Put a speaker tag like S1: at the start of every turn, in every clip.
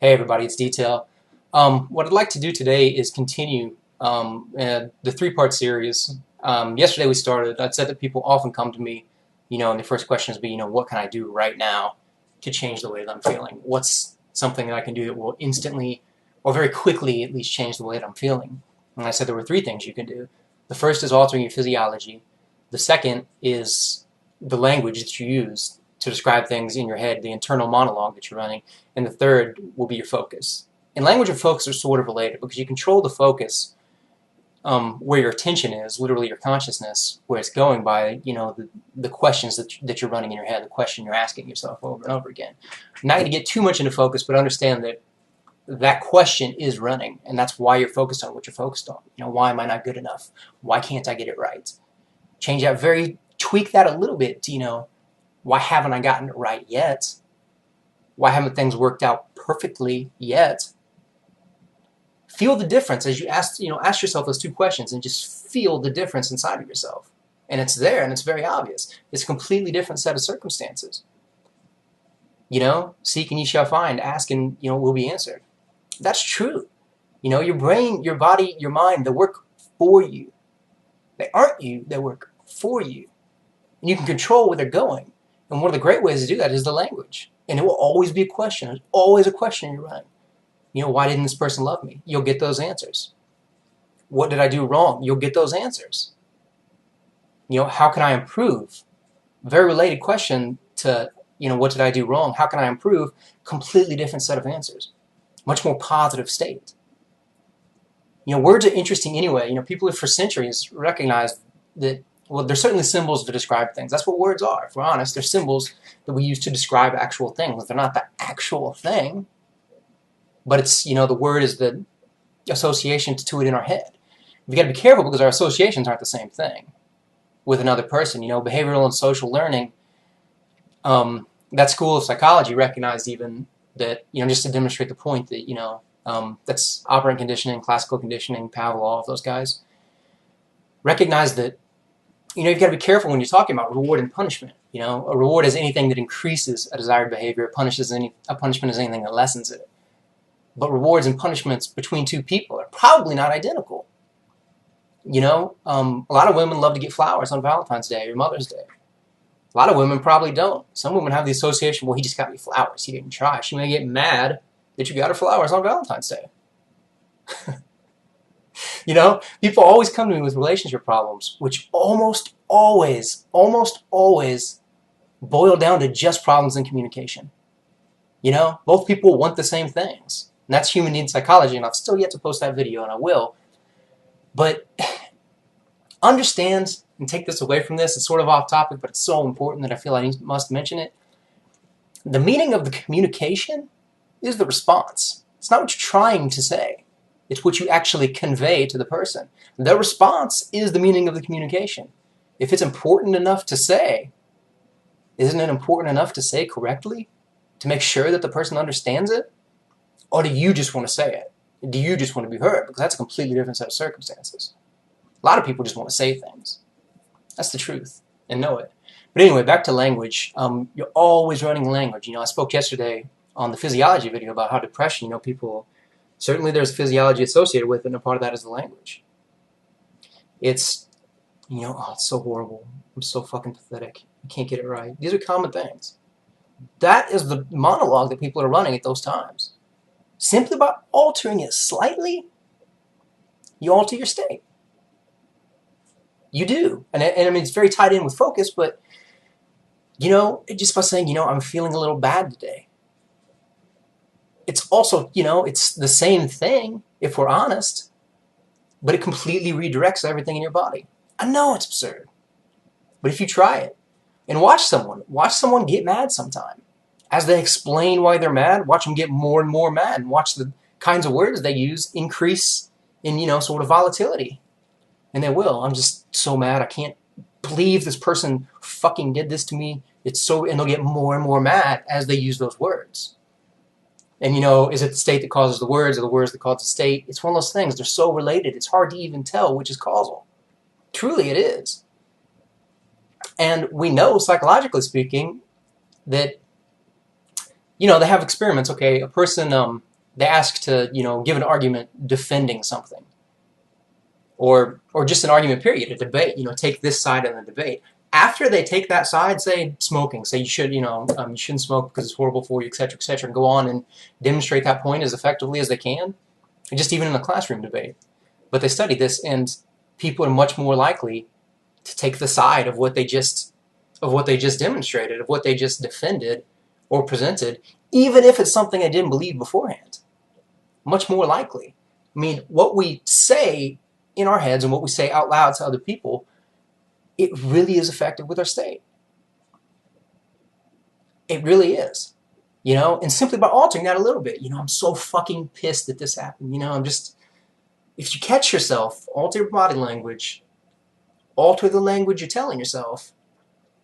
S1: Hey everybody, it's Detail. What I'd like to do today is continue the three-part series. Yesterday we started, I'd said that people often come to me, and the first question is, what can I do right now to change the way that I'm feeling? What's something that I can do that will instantly, or very quickly at least, change the way that I'm feeling? And I said there were three things you can do. The first is altering your physiology. The second is the language that you use to describe things in your head, the internal monologue that you're running. And the third will be your focus. And language and focus are sort of related because you control the focus where your attention is, literally your consciousness, where it's going by, the questions that you're running in your head, the question you're asking yourself over and over again. I'm not going to get too much into focus, but understand that that question is running, and that's why you're focused on what you're focused on. Why am I not good enough? Why can't I get it right? Tweak that a little bit to, why haven't I gotten it right yet? Why haven't things worked out perfectly yet? Feel the difference as you ask yourself those two questions and just feel the difference inside of yourself. And it's there and it's very obvious. It's a completely different set of circumstances. Seek and ye shall find, ask and will be answered. That's true. Your brain, your body, your mind, they work for you. They aren't you, they work for you. And you can control where they're going. And one of the great ways to do that is the language. And it will always be a question. There's always a question you're running. Why didn't this person love me? You'll get those answers. What did I do wrong? You'll get those answers. How can I improve? Very related question to, what did I do wrong? How can I improve? Completely different set of answers. Much more positive state. Words are interesting anyway. People have for centuries recognized that, well, they're certainly symbols to describe things. That's what words are. If we're honest, they're symbols that we use to describe actual things. They're not the actual thing, but it's, the word is the association to it in our head. We've got to be careful because our associations aren't the same thing with another person. Behavioral and social learning, that school of psychology recognized even that, just to demonstrate the point that, that's operant conditioning, classical conditioning, Pavlov, those guys, recognize that, you've got to be careful when you're talking about reward and punishment. A reward is anything that increases a desired behavior. A punishment is anything that lessens it. But rewards and punishments between two people are probably not identical. A lot of women love to get flowers on Valentine's Day or Mother's Day. A lot of women probably don't. Some women have the association, well, he just got me flowers. He didn't try. She may get mad that you got her flowers on Valentine's Day. People always come to me with relationship problems, which almost always boil down to just problems in communication. Both people want the same things. And that's human need psychology, and I've still yet to post that video, and I will. But understand, and take this away from this, it's sort of off topic, but it's so important that I feel I must mention it. The meaning of the communication is the response. It's not what you're trying to say. It's what you actually convey to the person. The response is the meaning of the communication. If it's important enough to say, isn't it important enough to say correctly? To make sure that the person understands it? Or do you just want to say it? Do you just want to be heard? Because that's a completely different set of circumstances. A lot of people just want to say things. That's the truth, and know it. But anyway, back to language. You're always running language. I spoke yesterday on the physiology video about how depression, people, certainly there's physiology associated with it, and a part of that is the language. It's, it's so horrible. I'm so fucking pathetic. I can't get it right. These are common things. That is the monologue that people are running at those times. Simply by altering it slightly, you alter your state. You do. And I mean, it's very tied in with focus, but, just by saying, I'm feeling a little bad today. It's also, it's the same thing, if we're honest, but it completely redirects everything in your body. I know it's absurd, but if you try it, and watch someone get mad sometime. As they explain why they're mad, watch them get more and more mad, and watch the kinds of words they use increase in, sort of volatility. And they will. I'm just so mad. I can't believe this person fucking did this to me. And they'll get more and more mad as they use those words. And, is it the state that causes the words or the words that cause the state? It's one of those things. They're so related. It's hard to even tell which is causal. Truly, it is. And we know, psychologically speaking, that, they have experiments. Okay, a person they ask to, give an argument defending something, or just an argument period, a debate. Take this side in the debate. After they take that side, say smoking, say you should, you shouldn't smoke because it's horrible for you, etc., and go on and demonstrate that point as effectively as they can, and just even in a classroom debate. But they study this, and people are much more likely to take the side of what they just demonstrated, of what they just defended or presented, even if it's something they didn't believe beforehand. Much more likely. I mean, what we say in our heads and what we say out loud to other people, it really is effective with our state. It really is. And simply by altering that a little bit, I'm so fucking pissed that this happened. If you catch yourself, alter your body language, alter the language you're telling yourself,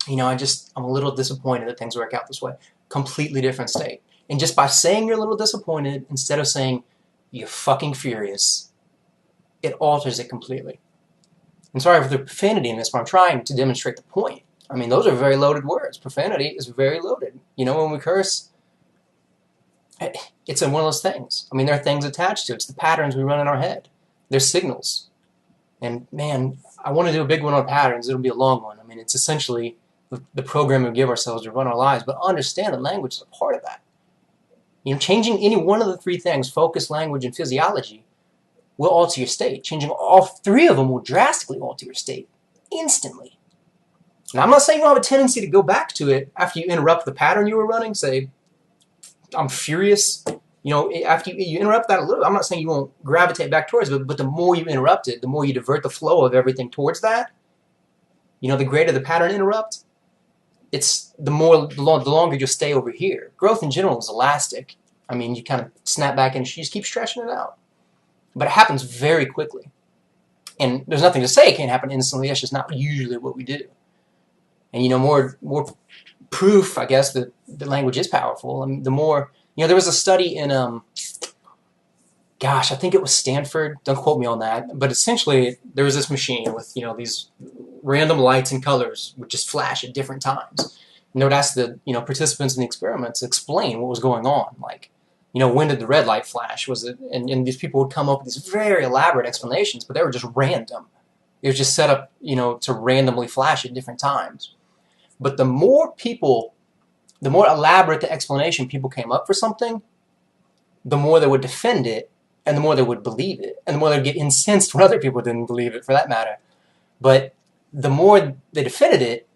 S1: I'm a little disappointed that things work out this way. Completely different state. And just by saying you're a little disappointed, instead of saying you're fucking furious, it alters it completely. And sorry for the profanity in this, but I'm trying to demonstrate the point. I mean, those are very loaded words. Profanity is very loaded. When we curse, it's one of those things. I mean, there are things attached to it. It's the patterns we run in our head. There's signals. And man, I want to do a big one on patterns. It'll be a long one. I mean, it's essentially the program we give ourselves to run our lives, but understand that language is a part of that. Changing any one of the three things, focus, language, and physiology, will alter your state. Changing all three of them will drastically alter your state instantly. Now, I'm not saying you don't have a tendency to go back to it after you interrupt the pattern you were running. Say, I'm furious. After you interrupt that a little, I'm not saying you won't gravitate back towards it, but the more you interrupt it, the more you divert the flow of everything towards that, the greater the pattern interrupt, it's the longer you'll stay over here. Growth in general is elastic. I mean, you kind of snap back and you just keep stretching it out. But it happens very quickly. And there's nothing to say it can't happen instantly. That's just not usually what we do. And, more proof, I guess, that the language is powerful. I mean, the more, there was a study in, I think it was Stanford. Don't quote me on that. But essentially, there was this machine with, these random lights and colors would just flash at different times. And they would ask the, participants in the experiment to explain what was going on. Like, when did the red light flash? Was it? And these people would come up with these very elaborate explanations, but they were just random. It was just set up, to randomly flash at different times. But the more elaborate the explanation people came up for something, the more they would defend it, and the more they would believe it, and the more they would get incensed when other people didn't believe it, for that matter. But the more they defended it,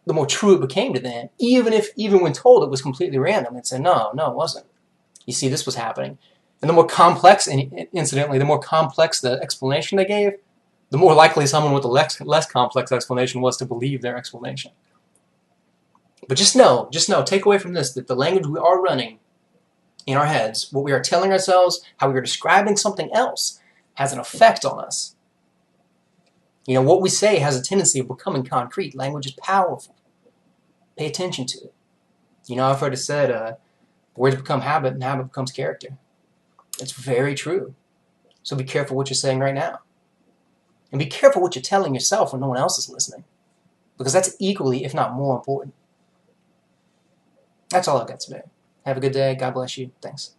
S1: the more true it became to them, even when told it was completely random. They'd say, no, it wasn't. You see, this was happening. And the more complex, incidentally, the more complex the explanation they gave, the more likely someone with a less complex explanation was to believe their explanation. But just know, take away from this, that the language we are running in our heads, what we are telling ourselves, how we are describing something else, has an effect on us. What we say has a tendency of becoming concrete. Language is powerful. Pay attention to it. I've heard it said, words become habit and habit becomes character. It's very true. So be careful what you're saying right now. And be careful what you're telling yourself when no one else is listening. Because that's equally, if not more important. That's all I've got today. Have a good day. God bless you. Thanks.